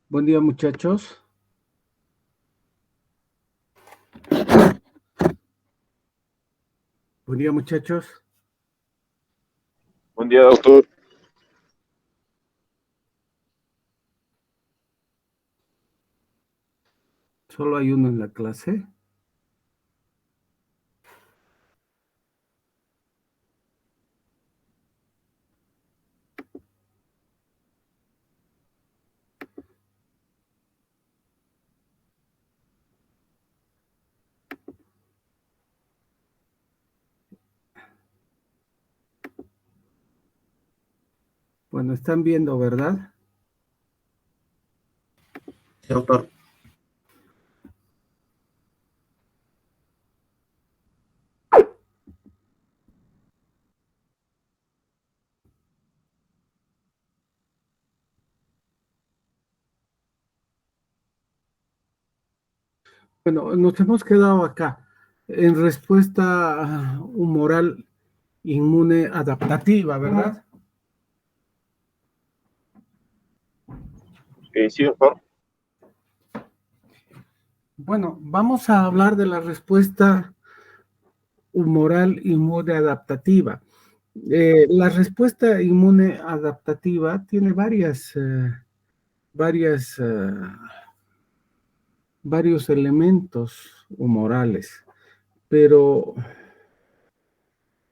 Buen día, muchachos. Buen día, muchachos. Buen día, doctor. Solo hay uno en la clase. Bueno, están viendo, ¿verdad? Sí, doctor. Bueno, nos hemos quedado acá en respuesta humoral inmune adaptativa, ¿verdad? Sí, doctor. Bueno, vamos a hablar de la respuesta humoral inmune adaptativa. La respuesta inmune adaptativa tiene varios elementos humorales, pero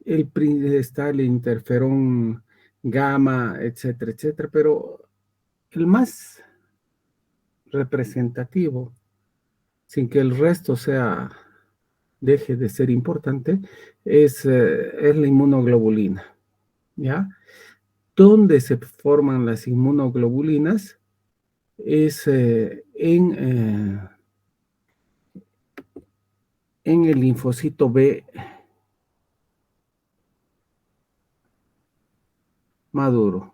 está el interferón gamma, etcétera, etcétera, pero el más representativo, sin que el resto deje de ser importante, es la inmunoglobulina, ¿ya? ¿Dónde se forman las inmunoglobulinas? Es en el linfocito B maduro.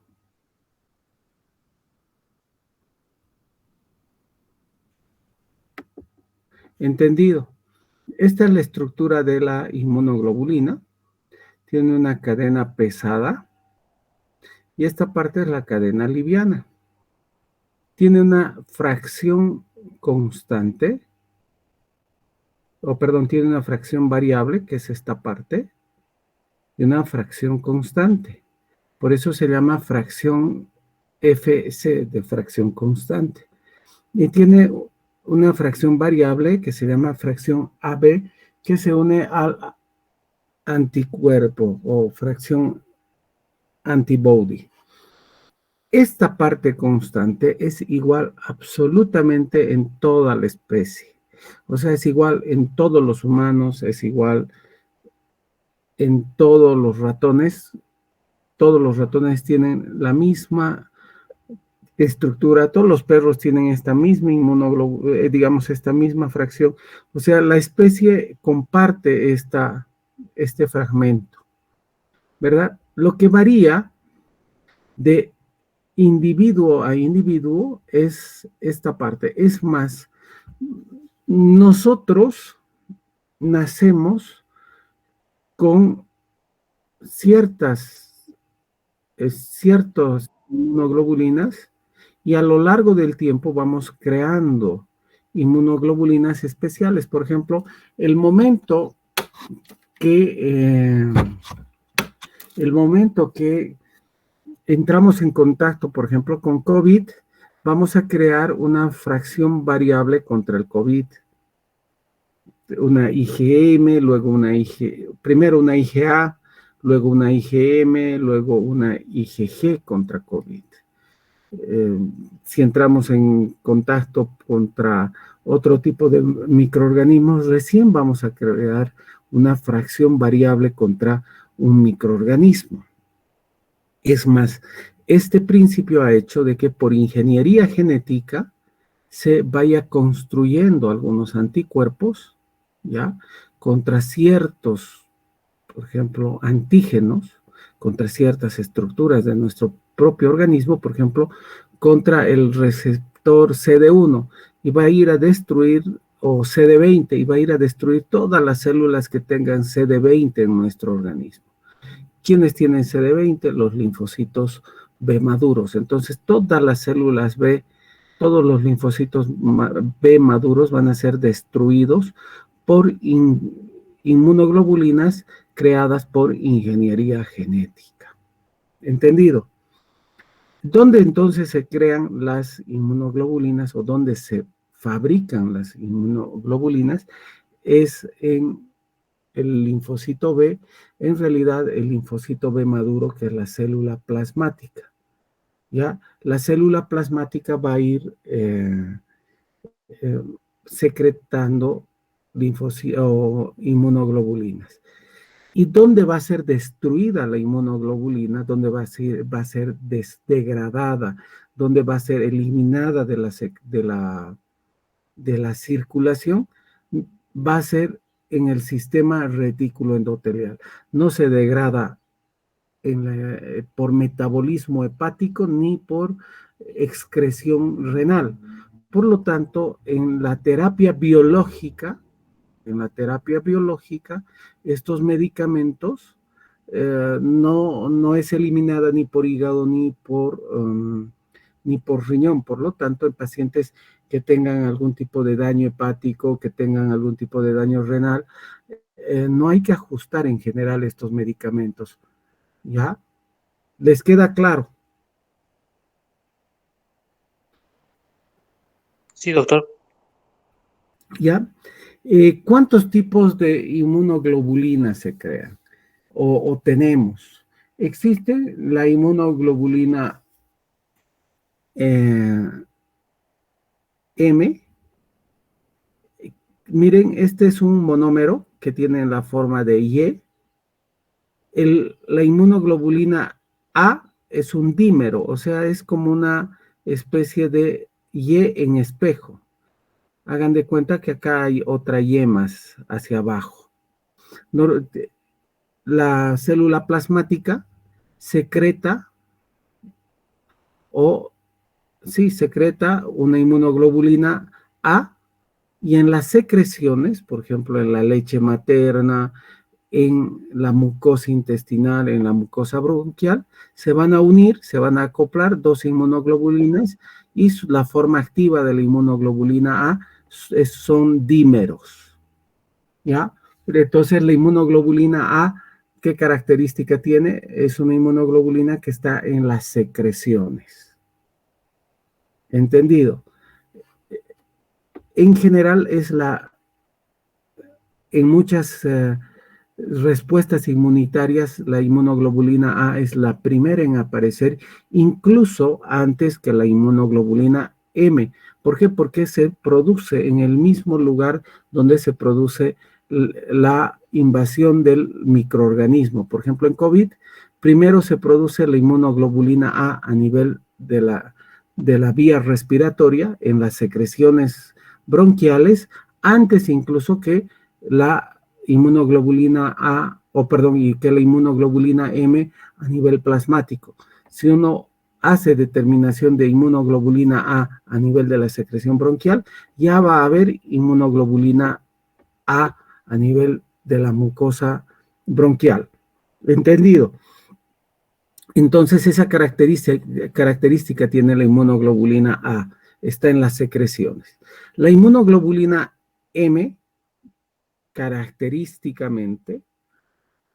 ¿Entendido? Esta es la estructura de la inmunoglobulina. Tiene una cadena pesada y esta parte es la cadena liviana. Tiene una fracción constante, tiene una fracción variable, que es esta parte, y una fracción constante. Por eso se llama fracción FC, de fracción constante. Y tiene una fracción variable que se llama fracción AB, que se une al anticuerpo o fracción antibody. Esta parte constante es igual absolutamente en toda la especie. O sea, es igual en todos los humanos, es igual en todos los ratones. Todos los ratones tienen la misma estructura, todos los perros tienen esta misma digamos, esta misma fracción. O sea, la especie comparte este fragmento, ¿verdad? Lo que varía de individuo a individuo es esta parte. Es más, nosotros nacemos con ciertas inmunoglobulinas y a lo largo del tiempo vamos creando inmunoglobulinas especiales. Por ejemplo, el momento que, entramos en contacto, por ejemplo, con COVID, vamos a crear una fracción variable contra el COVID. Una IgM, luego primero una IgA, luego una IgM, luego una IgG contra COVID. Si entramos en contacto contra otro tipo de microorganismos, recién vamos a crear una fracción variable contra un microorganismo. Es más, este principio ha hecho de que por ingeniería genética se vaya construyendo algunos anticuerpos, ¿ya? Contra ciertos, por ejemplo, antígenos, contra ciertas estructuras de nuestro propio organismo, por ejemplo, contra el receptor CD1, y va a ir a destruir, o CD20, y va a ir a destruir todas las células que tengan CD20 en nuestro organismo. ¿Quiénes tienen CD20? Los linfocitos B maduros. Entonces, todas las células B todos los linfocitos B maduros van a ser destruidos por inmunoglobulinas creadas por ingeniería genética. ¿Entendido? ¿Dónde entonces se crean las inmunoglobulinas o dónde se fabrican las inmunoglobulinas? Es en el linfocito B, en realidad el linfocito B maduro, que es la célula plasmática. ¿Ya? La célula plasmática va a ir secretando inmunoglobulinas. ¿Y dónde va a ser destruida la inmunoglobulina? ¿Dónde va a ser degradada? ¿Dónde va a ser eliminada de la circulación? Va a ser en el sistema retículo endotelial. No se degrada por metabolismo hepático ni por excreción renal. Por lo tanto, en la terapia biológica, estos medicamentos no es eliminada ni por hígado ni por riñón. Por lo tanto, en pacientes que tengan algún tipo de daño hepático, que tengan algún tipo de daño renal, no hay que ajustar en general estos medicamentos. ¿Ya? ¿Les queda claro? Sí, doctor. ¿Ya? ¿Cuántos tipos de inmunoglobulinas se crean o tenemos? Existe la inmunoglobulina M. Miren, este es un monómero que tiene la forma de Y. La inmunoglobulina A es un dímero, o sea, es como una especie de Y en espejo. Hagan de cuenta que acá hay otra Y más hacia abajo. La célula plasmática secreta una inmunoglobulina A, y en las secreciones, por ejemplo, en la leche materna, en la mucosa intestinal, en la mucosa bronquial, se van a unir, se van a acoplar dos inmunoglobulinas y la forma activa de la inmunoglobulina A son dímeros. ¿Ya? Entonces la inmunoglobulina A, ¿qué característica tiene? Es una inmunoglobulina que está en las secreciones. ¿Entendido? En general en muchas respuestas inmunitarias, la inmunoglobulina A es la primera en aparecer, incluso antes que la inmunoglobulina M. ¿Por qué? Porque se produce en el mismo lugar donde se produce la invasión del microorganismo. Por ejemplo, en COVID, primero se produce la inmunoglobulina A nivel de la vía respiratoria, en las secreciones bronquiales, antes incluso que la inmunoglobulina A, y que la inmunoglobulina M a nivel plasmático. Si uno hace determinación de inmunoglobulina A nivel de la secreción bronquial, ya va a haber inmunoglobulina A nivel de la mucosa bronquial. ¿Entendido? Entonces, esa característica tiene la inmunoglobulina A, está en las secreciones. La inmunoglobulina M, característicamente,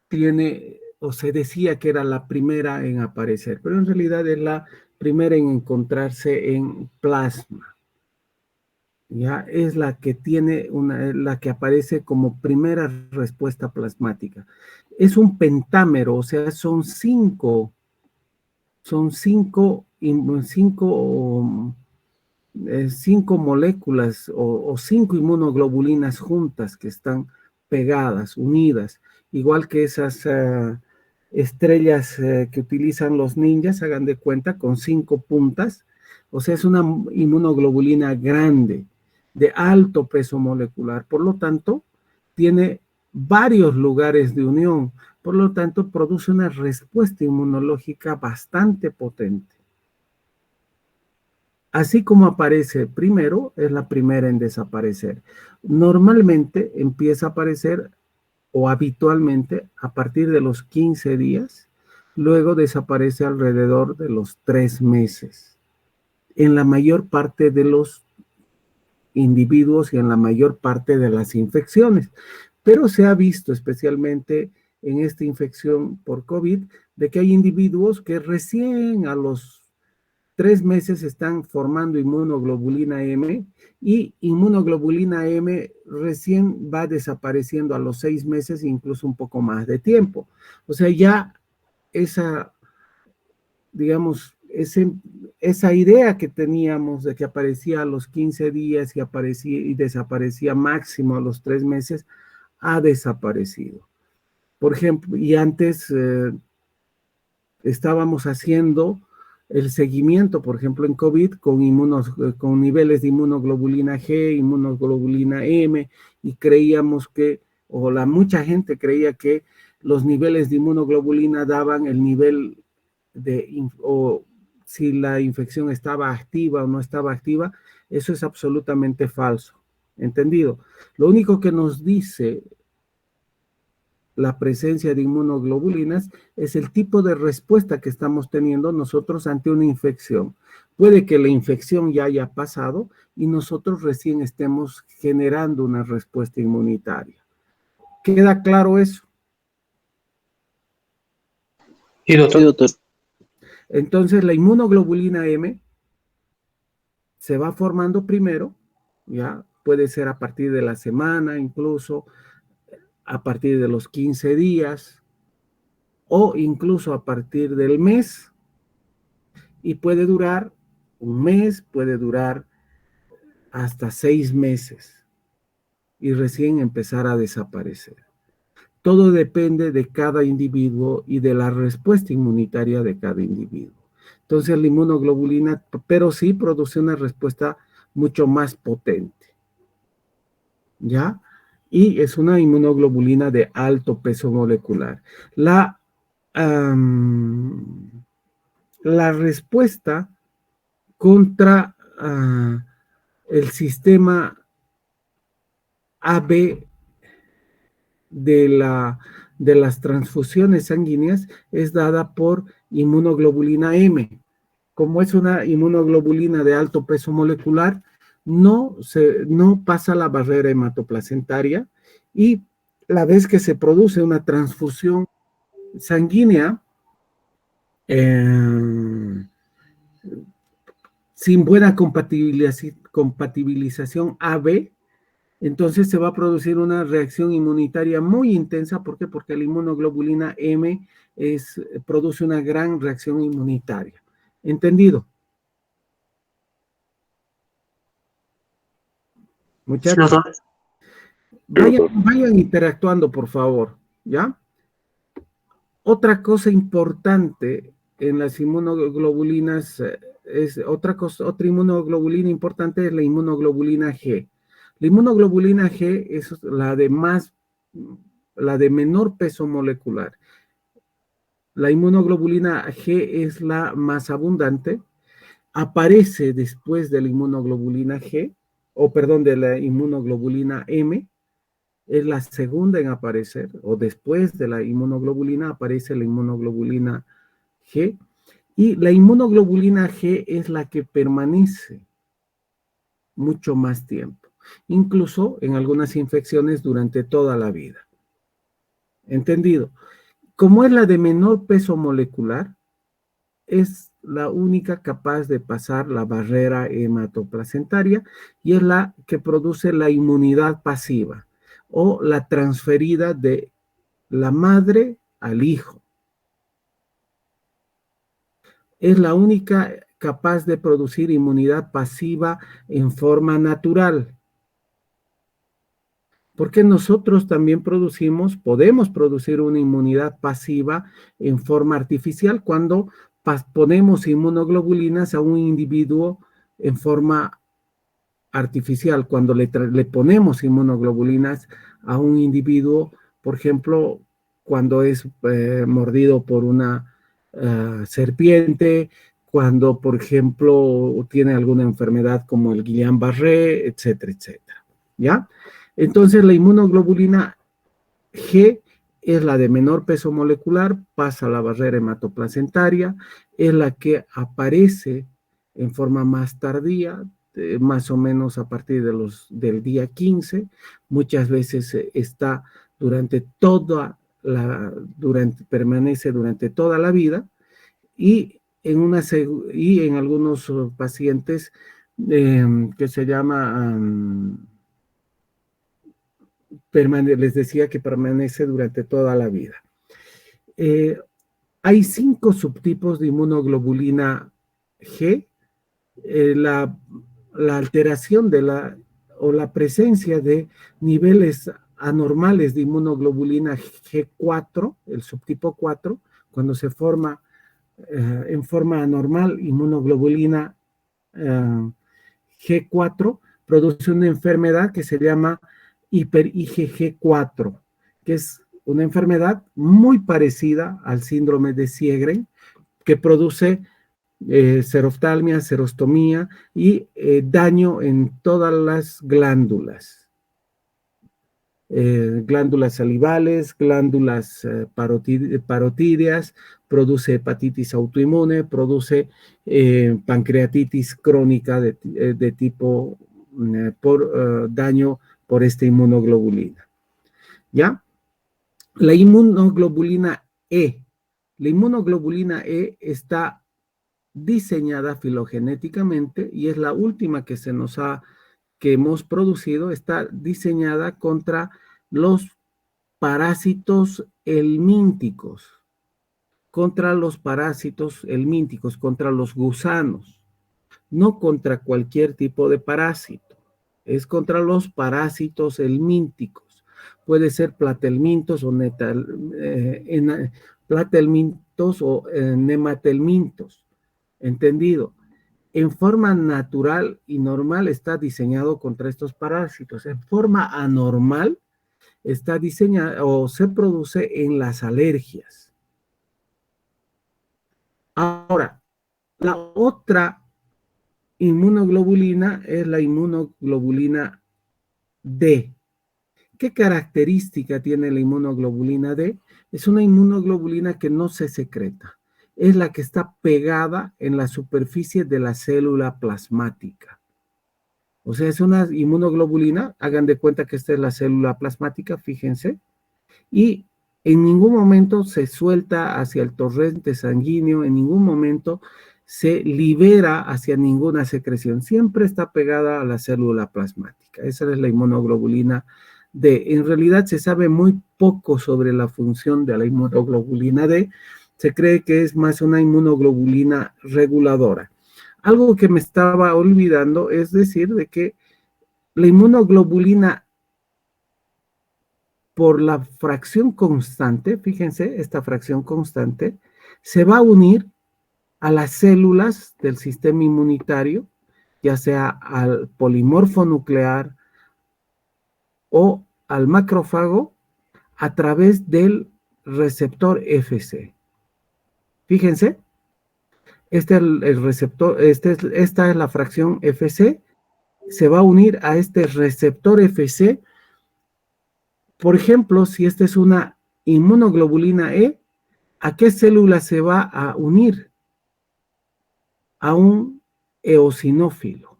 tiene, o se decía que era la primera en aparecer, pero en realidad es la primera en encontrarse en plasma. Ya es la que la que aparece como primera respuesta plasmática. Es un pentámero, o sea, son cinco moléculas o cinco inmunoglobulinas juntas que están pegadas, unidas, igual que esas estrellas que utilizan los ninjas, hagan de cuenta, con 5 puntas. O sea, es una inmunoglobulina grande, de alto peso molecular. Por lo tanto, tiene varios lugares de unión. Por lo tanto, produce una respuesta inmunológica bastante potente. Así como aparece primero, es la primera en desaparecer. Normalmente empieza a aparecer, o habitualmente, a partir de los 15 días, luego desaparece alrededor de los 3 meses. en la mayor parte de los individuos y en la mayor parte de las infecciones. Pero se ha visto, especialmente en esta infección por COVID, de que hay individuos que recién a los 3 meses están formando inmunoglobulina M y inmunoglobulina M recién va desapareciendo a los 6 meses, incluso un poco más de tiempo. O sea, ya esa, digamos, esa idea que teníamos de que aparecía a los 15 días y aparecía y desaparecía máximo a los 3 meses, ha desaparecido. Por ejemplo, y antes estábamos haciendo el seguimiento, por ejemplo, en COVID con niveles de inmunoglobulina G, inmunoglobulina M, y creíamos que, o mucha gente creía que los niveles de inmunoglobulina daban el nivel o si la infección estaba activa o no estaba activa. Eso es absolutamente falso. ¿Entendido? Lo único que nos dice la presencia de inmunoglobulinas es el tipo de respuesta que estamos teniendo nosotros ante una infección. Puede que la infección ya haya pasado y nosotros recién estemos generando una respuesta inmunitaria. ¿Queda claro eso? Sí, doctor. Sí, doctor. Entonces, la inmunoglobulina M se va formando primero, ya puede ser a partir de la semana, incluso a partir de los 15 días, o incluso a partir del mes, y puede durar un mes, puede durar hasta 6 meses y recién empezar a desaparecer. Todo depende de cada individuo y de la respuesta inmunitaria de cada individuo. Entonces la inmunoglobulina, pero sí produce una respuesta mucho más potente, ¿ya? Y es una inmunoglobulina de alto peso molecular. La respuesta contra el sistema AB de las transfusiones sanguíneas es dada por inmunoglobulina M. Como es una inmunoglobulina de alto peso molecular, no pasa la barrera hematoplacentaria, y la vez que se produce una transfusión sanguínea sin buena compatibilización AB, entonces se va a producir una reacción inmunitaria muy intensa. ¿Por qué? Porque la inmunoglobulina M produce una gran reacción inmunitaria. ¿Entendido? Muchachos, vayan interactuando, por favor, ¿ya? Otra cosa importante en las inmunoglobulinas otra inmunoglobulina importante es la inmunoglobulina G. La inmunoglobulina G es la de menor peso molecular. La inmunoglobulina G es la más abundante, aparece después de la inmunoglobulina G, de la inmunoglobulina M, es la segunda en aparecer, o después de la inmunoglobulina aparece la inmunoglobulina G, y la inmunoglobulina G es la que permanece mucho más tiempo, incluso en algunas infecciones durante toda la vida. ¿Entendido? Como es la de menor peso molecular, es la única capaz de pasar la barrera hematoplacentaria y es la que produce la inmunidad pasiva o la transferida de la madre al hijo. Es la única capaz de producir inmunidad pasiva en forma natural. Porque nosotros también podemos producir una inmunidad pasiva en forma artificial cuando ponemos inmunoglobulinas a un individuo en forma artificial. Cuando le ponemos inmunoglobulinas a un individuo, por ejemplo, cuando es mordido por una serpiente, cuando, por ejemplo, tiene alguna enfermedad como el Guillain-Barré, etcétera, etcétera. ¿Ya? Entonces, la inmunoglobulina G es la de menor peso molecular, pasa la barrera hematoplacentaria, es la que aparece en forma más tardía, más o menos a partir del día 15. Muchas veces está permanece durante toda la vida, y en algunos pacientes que se llama, les decía que permanece durante toda la vida. Hay 5 subtipos de inmunoglobulina G. La alteración o la presencia de niveles anormales de inmunoglobulina G4, el subtipo 4, cuando se forma en forma anormal inmunoglobulina G4, produce una enfermedad que se llama hiper-IgG4, que es una enfermedad muy parecida al síndrome de Sjögren, que produce seroftalmia, serostomía y daño en todas las glándulas. Glándulas salivales, glándulas parotídeas, produce hepatitis autoinmune, produce pancreatitis crónica de tipo por daño por esta inmunoglobulina. ¿Ya? La inmunoglobulina E. La inmunoglobulina E está diseñada filogenéticamente y es la última que hemos producido. Está diseñada contra los parásitos helmínticos, contra los gusanos, no contra cualquier tipo de parásito, es contra los parásitos helmínticos. Puede ser platelmintos o platelmintos o nematelmintos. ¿Entendido? En forma natural y normal está diseñado contra estos parásitos. En forma anormal está diseñado o se produce en las alergias. Ahora, la otra inmunoglobulina es la inmunoglobulina D. ¿Qué característica tiene la inmunoglobulina D? Es una inmunoglobulina que no se secreta. Es la que está pegada en la superficie de la célula plasmática. O sea, es una inmunoglobulina, hagan de cuenta que esta es la célula plasmática, fíjense, y en ningún momento se suelta hacia el torrente sanguíneo, en ningún momento se libera hacia ninguna secreción, siempre está pegada a la célula plasmática. Esa es la inmunoglobulina D. En realidad se sabe muy poco sobre la función de la inmunoglobulina D. Se cree que es más una inmunoglobulina reguladora. Algo que me estaba olvidando es decir de que la inmunoglobulina, por la fracción constante, fíjense, esta fracción constante, se va a unir a las células del sistema inmunitario, ya sea al polimorfo nuclear o al macrófago, a través del receptor Fc. Fíjense, este es el receptor, esta es la fracción Fc, se va a unir a este receptor Fc. Por ejemplo, si esta es una inmunoglobulina E, ¿a qué célula se va a unir? A un eosinófilo.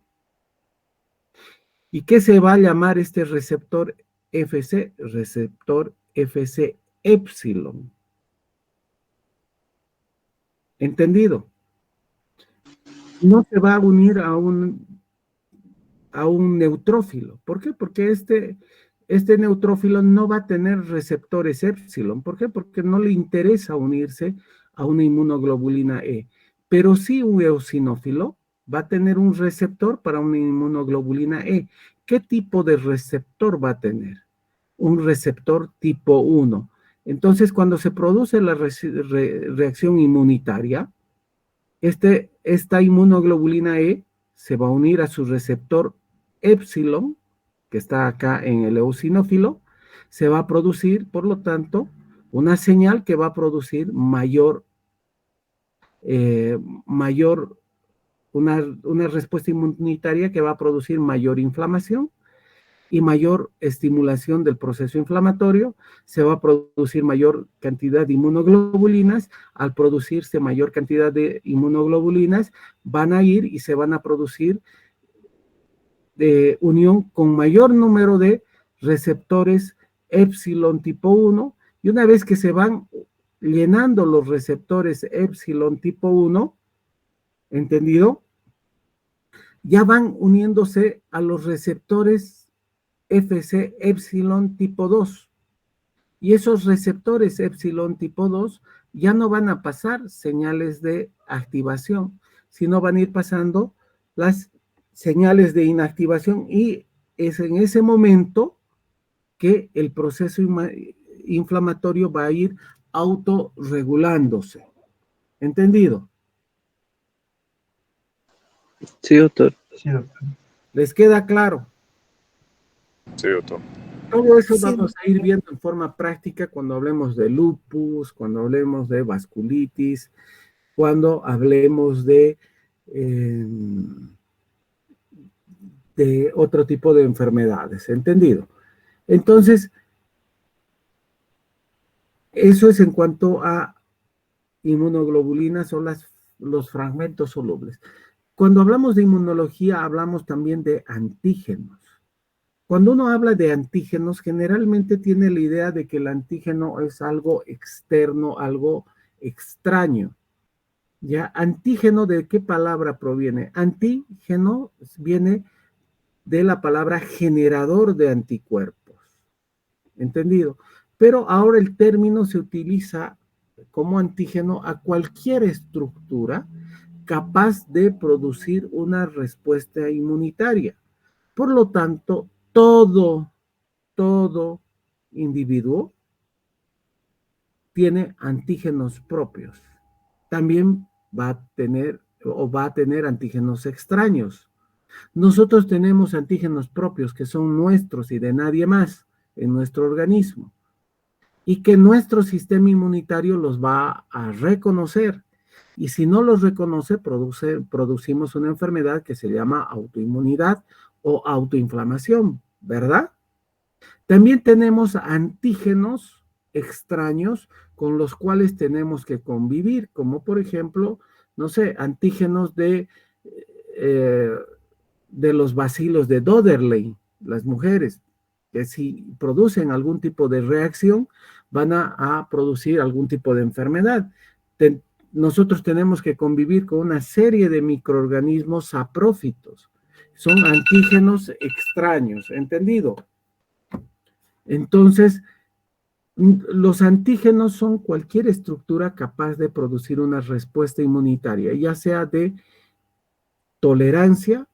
¿Y qué se va a llamar este receptor Fc? Receptor Fc epsilon. ¿Entendido? No se va a unir a un neutrófilo. ¿Por qué? Porque este neutrófilo no va a tener receptores epsilon. ¿Por qué? Porque no le interesa unirse a una inmunoglobulina E. Pero sí un eosinófilo va a tener un receptor para una inmunoglobulina E. ¿Qué tipo de receptor va a tener? Un receptor tipo 1. Entonces, cuando se produce la reacción inmunitaria, esta inmunoglobulina E se va a unir a su receptor epsilon, que está acá en el eosinófilo, se va a producir, por lo tanto, una señal que va a producir una respuesta inmunitaria que va a producir mayor inflamación, y mayor estimulación del proceso inflamatorio, se va a producir mayor cantidad de inmunoglobulinas. Al producirse mayor cantidad de inmunoglobulinas, van a ir y se van a producir de unión con mayor número de receptores epsilon tipo 1, y una vez que se van llenando los receptores epsilon tipo 1, ¿entendido? Ya van uniéndose a los receptores FC epsilon tipo 2. Y esos receptores epsilon tipo 2 ya no van a pasar señales de activación, sino van a ir pasando las señales de inactivación, y es en ese momento que el proceso inflamatorio va a ir autorregulándose. ¿Entendido? Sí, doctor. ¿Les queda claro? Sí, doctor. Todo eso Sí. vamos a ir viendo en forma práctica cuando hablemos de lupus, cuando hablemos de vasculitis, cuando hablemos de otro tipo de enfermedades. ¿Entendido? Entonces, eso es en cuanto a inmunoglobulinas o los fragmentos solubles. Cuando hablamos de inmunología, hablamos también de antígenos. Cuando uno habla de antígenos, generalmente tiene la idea de que el antígeno es algo externo, algo extraño. ¿Ya? Antígeno, ¿de qué palabra proviene? Antígeno viene de la palabra generador de anticuerpos. ¿Entendido? Pero ahora el término se utiliza como antígeno a cualquier estructura capaz de producir una respuesta inmunitaria. Por lo tanto, todo individuo tiene antígenos propios. También va a tener antígenos extraños. Nosotros tenemos antígenos propios que son nuestros y de nadie más en nuestro organismo, y que nuestro sistema inmunitario los va a reconocer. Y si no los reconoce, producimos una enfermedad que se llama autoinmunidad o autoinflamación, ¿verdad? También tenemos antígenos extraños con los cuales tenemos que convivir, como por ejemplo, no sé, antígenos de los bacilos de Dodderley, las mujeres, que si producen algún tipo de reacción, van a producir algún tipo de enfermedad. Nosotros tenemos que convivir con una serie de microorganismos saprófitos. Son antígenos extraños, ¿entendido? Entonces, los antígenos son cualquier estructura capaz de producir una respuesta inmunitaria, ya sea de tolerancia,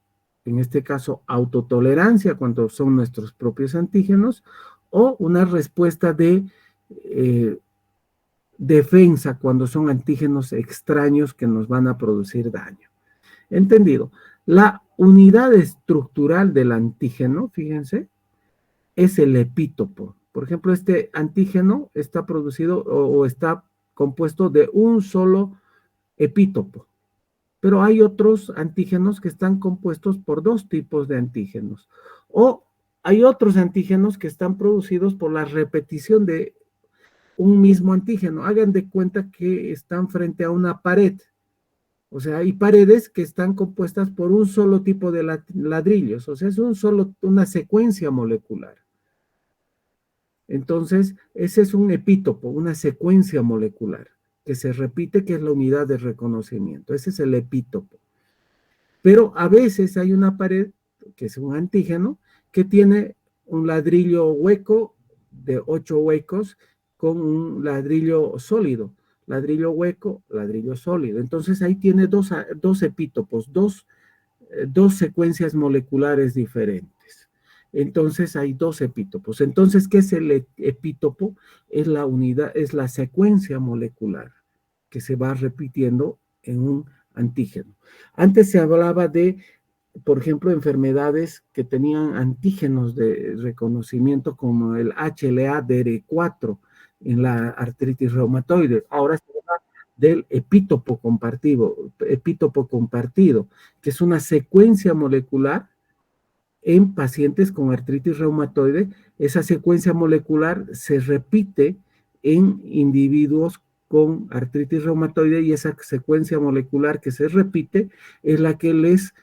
en este caso autotolerancia cuando son nuestros propios antígenos, o una respuesta de defensa cuando son antígenos extraños que nos van a producir daño. ¿Entendido? La unidad estructural del antígeno, fíjense, es el epítopo. Por ejemplo, este antígeno está producido o está compuesto de un solo epítopo. Pero hay otros antígenos que están compuestos por dos tipos de antígenos. O hay otros antígenos que están producidos por la repetición de un mismo antígeno. Hagan de cuenta que están frente a una pared. O sea, hay paredes que están compuestas por un solo tipo de ladrillos. O sea, es una secuencia molecular. Entonces, ese es un epítopo, una secuencia molecular que se repite, que es la unidad de reconocimiento. Ese es el epítopo. Pero a veces hay una pared, que es un antígeno, que tiene un ladrillo hueco de 8 huecos con un ladrillo sólido. Ladrillo hueco, ladrillo sólido. Entonces ahí tiene dos epítopos, dos secuencias moleculares diferentes. Entonces hay dos epítopos. Entonces, ¿qué es el epítopo? Es la unidad, es la secuencia molecular que se va repitiendo en un antígeno. Antes se hablaba de, por ejemplo, enfermedades que tenían antígenos de reconocimiento como el HLA-DR4 en la artritis reumatoide. Ahora se habla del epítopo compartido, que es una secuencia molecular en pacientes con artritis reumatoide, esa secuencia molecular se repite en individuos con artritis reumatoide y esa secuencia molecular que se repite es la que les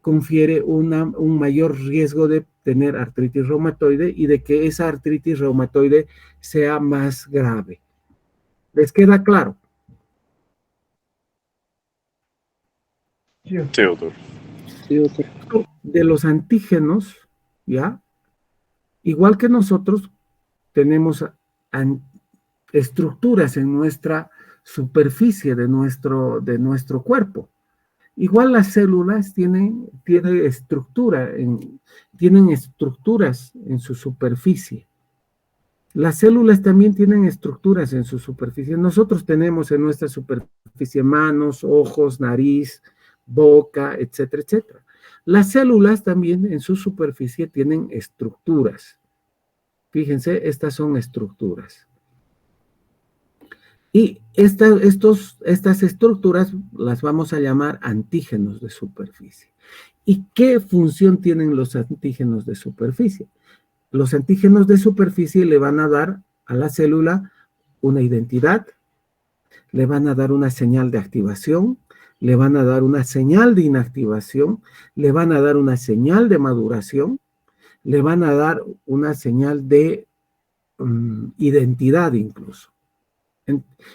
confiere un mayor riesgo de tener artritis reumatoide y de que esa artritis reumatoide sea más grave. ¿Les queda claro? Sí, doctor. Sí, doctor. De los antígenos, ¿ya? Igual que nosotros tenemos estructuras en nuestra superficie de nuestro cuerpo. Igual las células tienen estructuras en su superficie. Las células también tienen estructuras en su superficie. Nosotros tenemos en nuestra superficie manos, ojos, nariz, boca, etcétera, etcétera. Las células también en su superficie tienen estructuras. Fíjense, estas son estructuras. Y estas estructuras las vamos a llamar antígenos de superficie. ¿Y qué función tienen los antígenos de superficie? Los antígenos de superficie le van a dar a la célula una identidad, le van a dar una señal de activación, le van a dar una señal de inactivación, le van a dar una señal de maduración, le van a dar una señal de identidad incluso.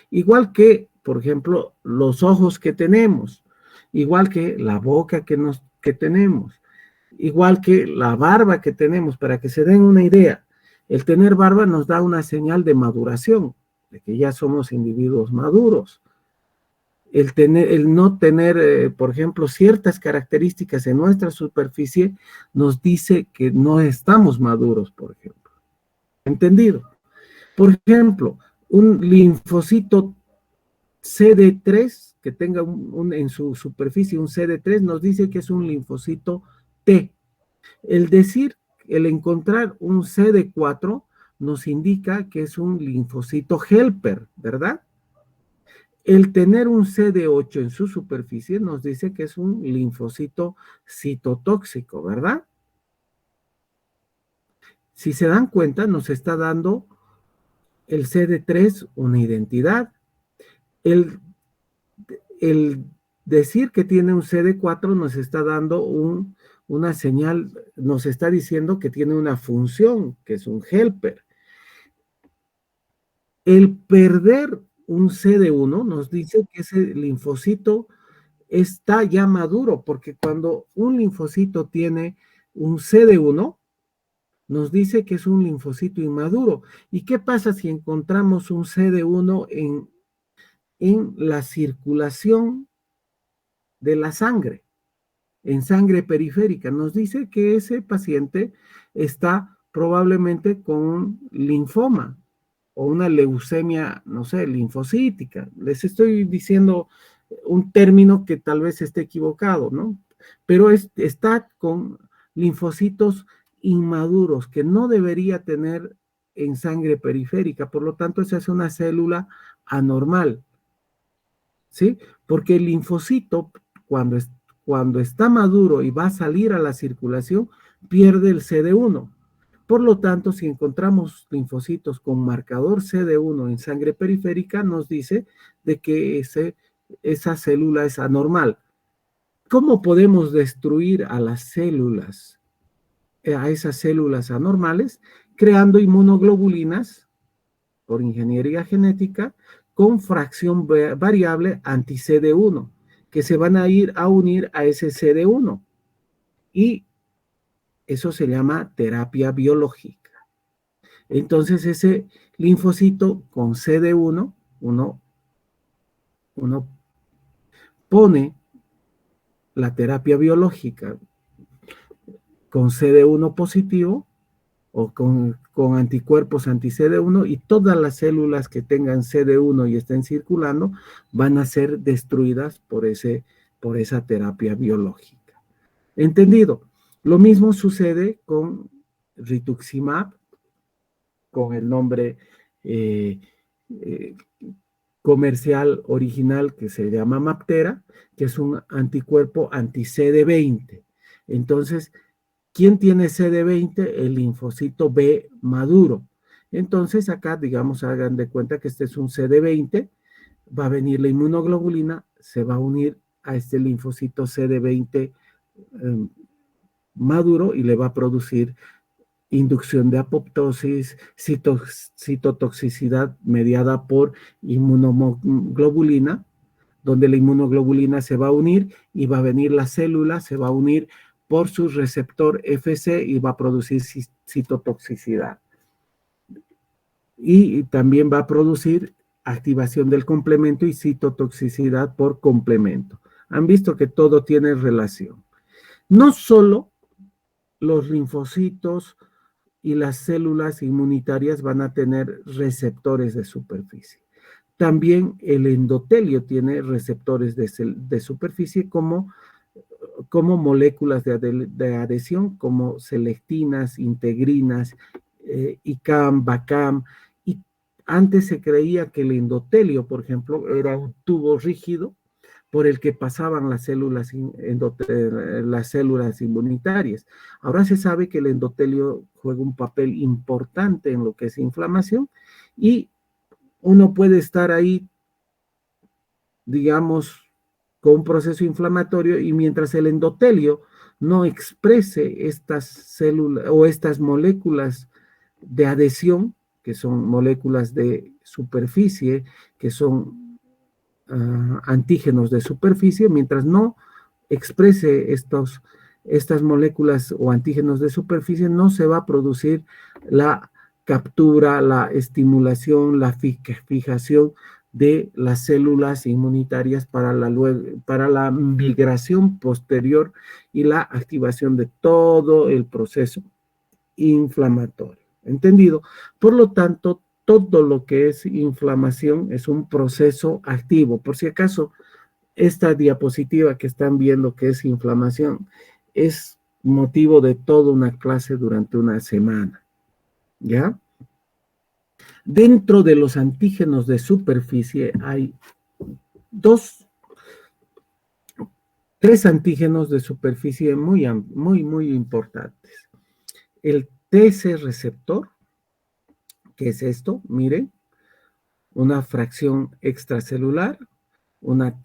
Igual que, por ejemplo, los ojos que tenemos, igual que la boca que tenemos, igual que la barba que tenemos, para que se den una idea. El tener barba nos da una señal de maduración, de que ya somos individuos maduros. El no tener, por ejemplo, ciertas características en nuestra superficie nos dice que no estamos maduros, por ejemplo. ¿Entendido? Por ejemplo, un linfocito CD3 que tenga en su superficie un CD3 nos dice que es un linfocito T. El encontrar un CD4 nos indica que es un linfocito helper, ¿verdad? El tener un CD8 en su superficie nos dice que es un linfocito citotóxico, ¿verdad? Si se dan cuenta, nos está dando el CD3 una identidad. El decir que tiene un CD4 nos está dando una señal, nos está diciendo que tiene una función, que es un helper. El perder un CD1 nos dice que ese linfocito está ya maduro, porque cuando un linfocito tiene un CD1, nos dice que es un linfocito inmaduro. ¿Y qué pasa si encontramos un CD1 en la circulación de la sangre, en sangre periférica? Nos dice que ese paciente está probablemente con un linfoma o una leucemia, no sé, linfocítica. Les estoy diciendo un término que tal vez esté equivocado, ¿no? Pero está con linfocitos inmaduros que no debería tener en sangre periférica. Por lo tanto, esa es una célula anormal, ¿sí? Porque el linfocito, cuando está maduro y va a salir a la circulación, pierde el CD1. Por lo tanto, si encontramos linfocitos con marcador CD1 en sangre periférica, nos dice de que esa célula es anormal. ¿Cómo podemos destruir a las células, a esas células anormales? Creando inmunoglobulinas por ingeniería genética con fracción variable anti-CD1, que se van a ir a unir a ese CD1. Y eso se llama terapia biológica. Entonces ese linfocito con CD1, uno pone la terapia biológica con CD1 positivo o con anticuerpos anti-CD1 y todas las células que tengan CD1 y estén circulando van a ser destruidas por esa terapia biológica. ¿Entendido? Lo mismo sucede con rituximab, con el nombre comercial original que se llama Maptera, que es un anticuerpo anti-CD20. Entonces, ¿Quién tiene CD20? El linfocito B maduro. Entonces acá, digamos, hagan de cuenta que este es un CD20, va a venir la inmunoglobulina, se va a unir a este linfocito CD20 maduro y le va a producir inducción de apoptosis, citotoxicidad mediada por inmunoglobulina, donde la inmunoglobulina se va a unir y va a venir la célula, se va a unir por su receptor FC y va a producir citotoxicidad. Y también va a producir activación del complemento y citotoxicidad por complemento. Han visto que todo tiene relación. No solo los linfocitos y las células inmunitarias van a tener receptores de superficie. También el endotelio tiene receptores de superficie como moléculas de adhesión, como selectinas, integrinas, ICAM, BACAM. Y antes se creía que el endotelio, por ejemplo, era un tubo rígido por el que pasaban las células inmunitarias. Ahora se sabe que el endotelio juega un papel importante en lo que es inflamación y uno puede estar ahí, digamos, con un proceso inflamatorio y mientras el endotelio no exprese estas células o estas moléculas de adhesión, que son moléculas de superficie, que son antígenos de superficie, mientras no exprese estas moléculas o antígenos de superficie, no se va a producir la captura, la estimulación, la fijación de las células inmunitarias para la migración posterior y la activación de todo el proceso inflamatorio. ¿Entendido? Por lo tanto, todo lo que es inflamación es un proceso activo. Por si acaso, esta diapositiva que están viendo que es inflamación es motivo de toda una clase durante una semana. ¿Ya? Dentro de los antígenos de superficie hay tres antígenos de superficie muy importantes. El TS receptor, que es esto, miren, una fracción extracelular, una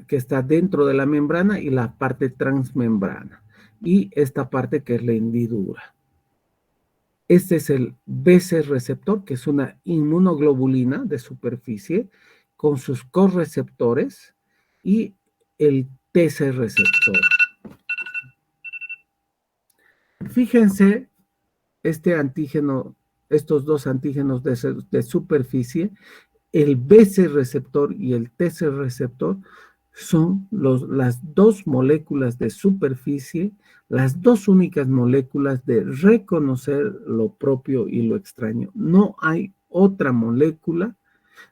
que está dentro de la membrana y la parte transmembrana. Y esta parte que es la hendidura. Este es el BC receptor, que es una inmunoglobulina de superficie con sus correceptores, y el TC receptor. Fíjense este antígeno, estos dos antígenos de superficie, el BC receptor y el TC receptor son las dos moléculas de superficie, las dos únicas moléculas de reconocer lo propio y lo extraño. No hay otra molécula,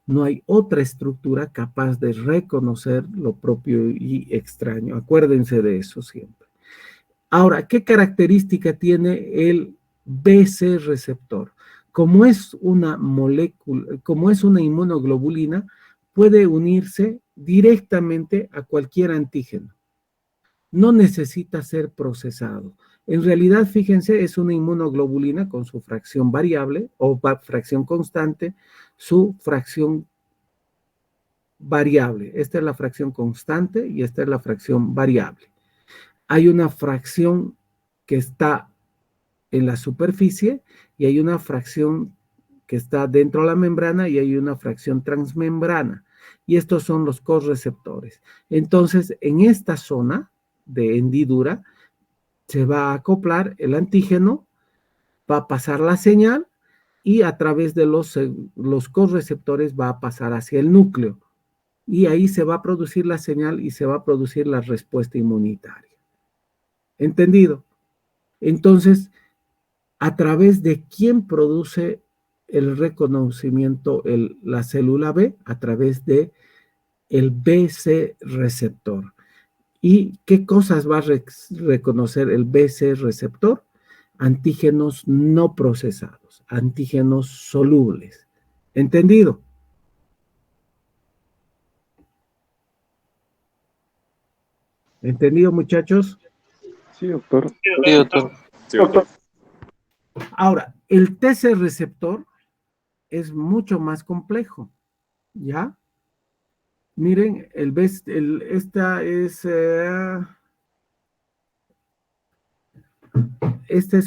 no hay otra estructura capaz de reconocer lo propio y extraño. Acuérdense de eso siempre. Ahora, ¿qué característica tiene el BC receptor? Como es una molécula, como es una inmunoglobulina, puede unirse directamente a cualquier antígeno. No necesita ser procesado. En realidad, fíjense, es una inmunoglobulina con su fracción variable o fracción constante, su fracción variable. Esta es la fracción constante y esta es la fracción variable. Hay una fracción que está en la superficie y hay una fracción que está dentro de la membrana y hay una fracción transmembrana. Y estos son los correceptores. Entonces, en esta zona de hendidura se va a acoplar el antígeno, va a pasar la señal y a través de los correceptores va a pasar hacia el núcleo. Y ahí se va a producir la señal y se va a producir la respuesta inmunitaria. ¿Entendido? Entonces, ¿a través de quién produce el reconocimiento la célula B? A través de el BC receptor. ¿Y qué cosas va a reconocer el BC receptor? Antígenos no procesados, antígenos solubles. ¿Entendido? ¿Entendido, muchachos? Sí, doctor. Sí, doctor. Sí, doctor. Ahora, el TC receptor es mucho más complejo, ¿ya? Miren, esta es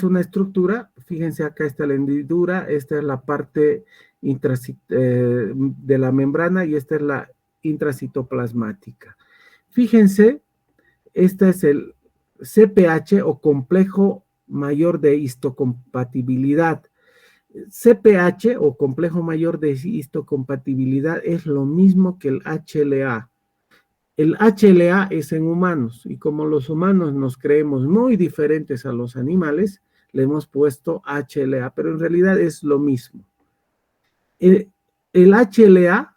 una estructura, fíjense acá está la hendidura, esta es la parte de la membrana y esta es la intracitoplasmática. Fíjense, este es el CPH o complejo mayor de histocompatibilidad. CPH o complejo mayor de histocompatibilidad es lo mismo que el HLA. El HLA es en humanos y como los humanos nos creemos muy diferentes a los animales, le hemos puesto HLA, pero en realidad es lo mismo. El HLA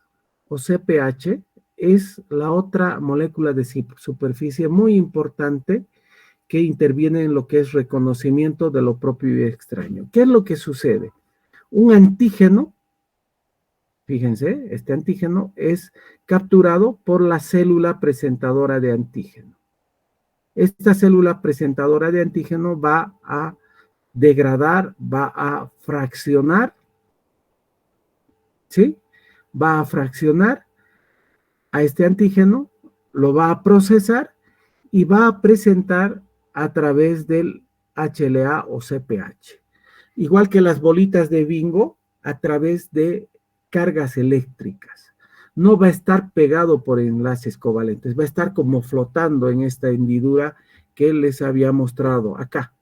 o CPH es la otra molécula de superficie muy importante que interviene en lo que es reconocimiento de lo propio y extraño. ¿Qué es lo que sucede? Un antígeno, fíjense, este antígeno es capturado por la célula presentadora de antígeno. Esta célula presentadora de antígeno va a degradar, va a fraccionar, ¿sí? Va a fraccionar a este antígeno, lo va a procesar y va a presentar a través del HLA o CPH. Igual que las bolitas de bingo, a través de cargas eléctricas. No va a estar pegado por enlaces covalentes, va a estar como flotando en esta hendidura que les había mostrado acá.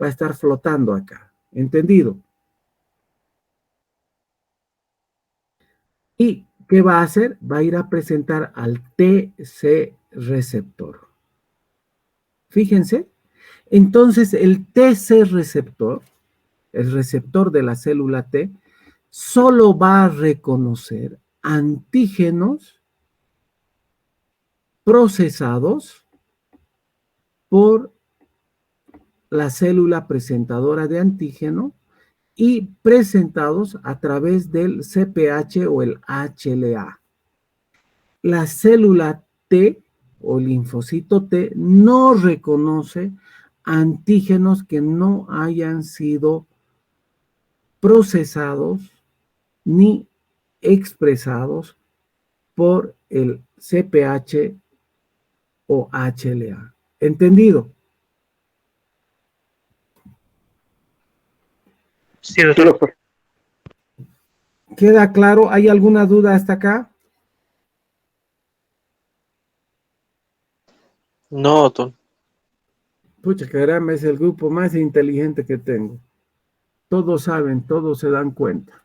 Va a estar flotando acá. ¿Entendido? ¿Y qué va a hacer? Va a ir a presentar al TC receptor. Fíjense. Entonces, el TC receptor, el receptor de la célula T, solo va a reconocer antígenos procesados por la célula presentadora de antígeno y presentados a través del CPH o el HLA. La célula T o linfocito T no reconoce antígenos que no hayan sido procesados ni expresados por el CPH o HLA. ¿Entendido? Sí, doctor. ¿Queda claro? ¿Hay alguna duda hasta acá? No, doctor. Pucha, caramba, es el grupo más inteligente que tengo. Todos saben, todos se dan cuenta.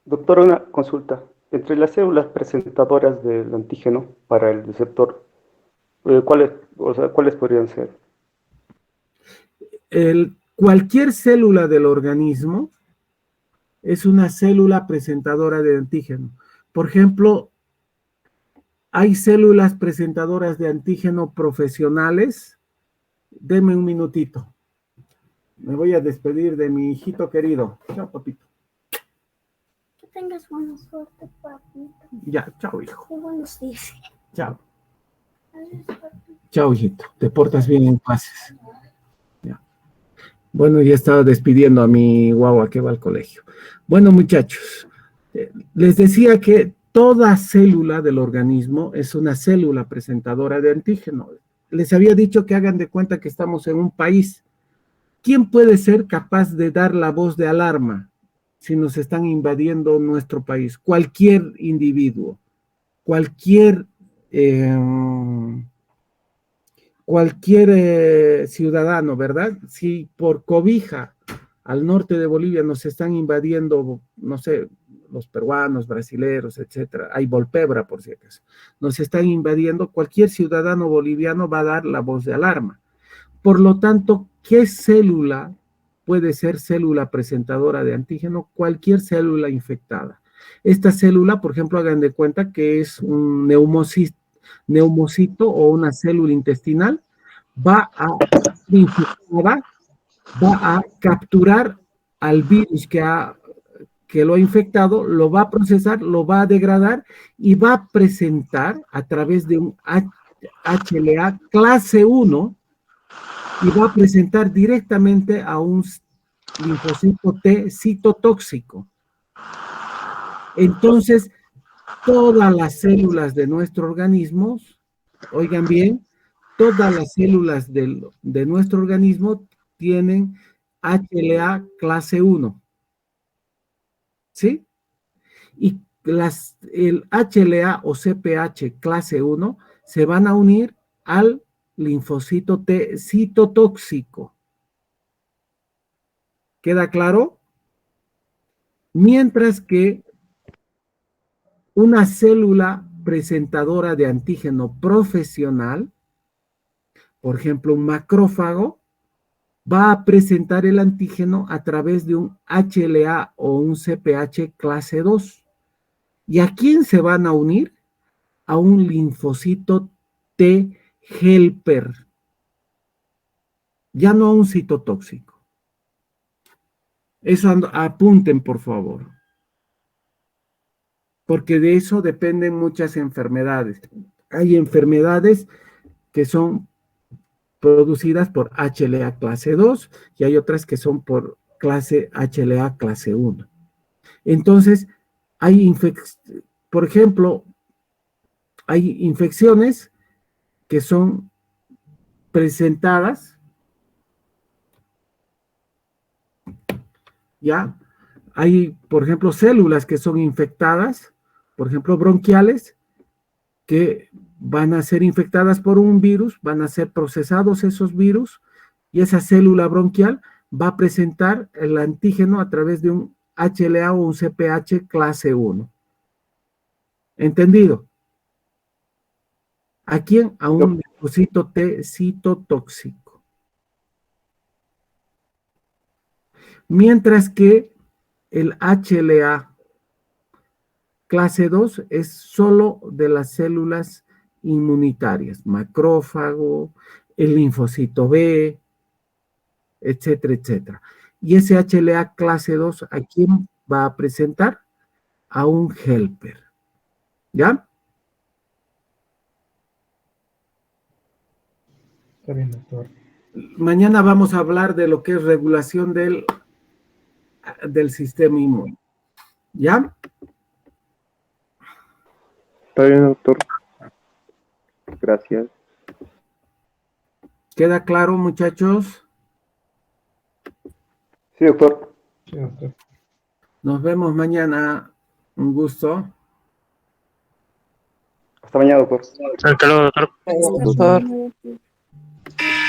Doctor, una consulta. Entre las células presentadoras del antígeno para el receptor, ¿cuáles podrían ser? Cualquier célula del organismo es una célula presentadora de antígeno. Por ejemplo, hay células presentadoras de antígeno profesionales. Deme un minutito. Me voy a despedir de mi hijito querido. Chao, papito. Que tengas buena suerte, papito. Ya, chao, hijo. Qué buenos días. Chao. Adiós, papito. Chao, hijito. Te portas bien en clases. Ya. Bueno, ya estaba despidiendo a mi guagua que va al colegio. Bueno, muchachos, les decía que toda célula del organismo es una célula presentadora de antígeno. Les había dicho que hagan de cuenta que estamos en un país. ¿Quién puede ser capaz de dar la voz de alarma si nos están invadiendo nuestro país? Cualquier individuo, cualquier ciudadano, ¿verdad? Si por Cobija, al norte de Bolivia, nos están invadiendo, no sé, los peruanos, brasileros, etcétera, hay Volpebra, por si acaso, nos están invadiendo, cualquier ciudadano boliviano va a dar la voz de alarma. Por lo tanto, ¿qué célula puede ser célula presentadora de antígeno? Cualquier célula infectada. Esta célula, por ejemplo, hagan de cuenta que es un neumocito o una célula intestinal, va a capturar al virus que lo ha infectado, lo va a procesar, lo va a degradar y va a presentar a través de un HLA clase 1 y va a presentar directamente a un linfocito T citotóxico. Entonces, todas las células de nuestro organismo, oigan bien, todas las células de nuestro organismo tienen HLA clase 1. ¿Sí? Y el HLA o CPH clase 1 se van a unir al linfocito T citotóxico. ¿Queda claro? Mientras que una célula presentadora de antígeno profesional, por ejemplo, un macrófago, va a presentar el antígeno a través de un HLA o un CPH clase 2. ¿Y a quién se van a unir? A un linfocito T helper. Ya no a un citotóxico. Eso apunten, por favor. Porque de eso dependen muchas enfermedades. Hay enfermedades que son producidas por HLA clase 2 y hay otras que son por clase HLA clase 1. Entonces, por ejemplo, hay infecciones que son presentadas, ¿ya? Hay, por ejemplo, células que son infectadas, por ejemplo, bronquiales, que van a ser infectadas por un virus, van a ser procesados esos virus, y esa célula bronquial va a presentar el antígeno a través de un HLA o un CPH clase 1. ¿Entendido? ¿A quién? A un linfocito T citotóxico. Mientras que el HLA clase 2 es solo de las células inmunitarias, macrófago, el linfocito B, etcétera, etcétera. Y ese HLA clase 2, ¿a quién va a presentar? A un helper. ¿Ya? Está bien, doctor. Mañana vamos a hablar de lo que es regulación del sistema inmune. ¿Ya? Está bien, doctor. Gracias. ¿Queda claro, muchachos? Sí, doctor. Sí, doctor. Nos vemos mañana. Un gusto. Hasta mañana, doctor. Hasta luego, doctor. Doctor.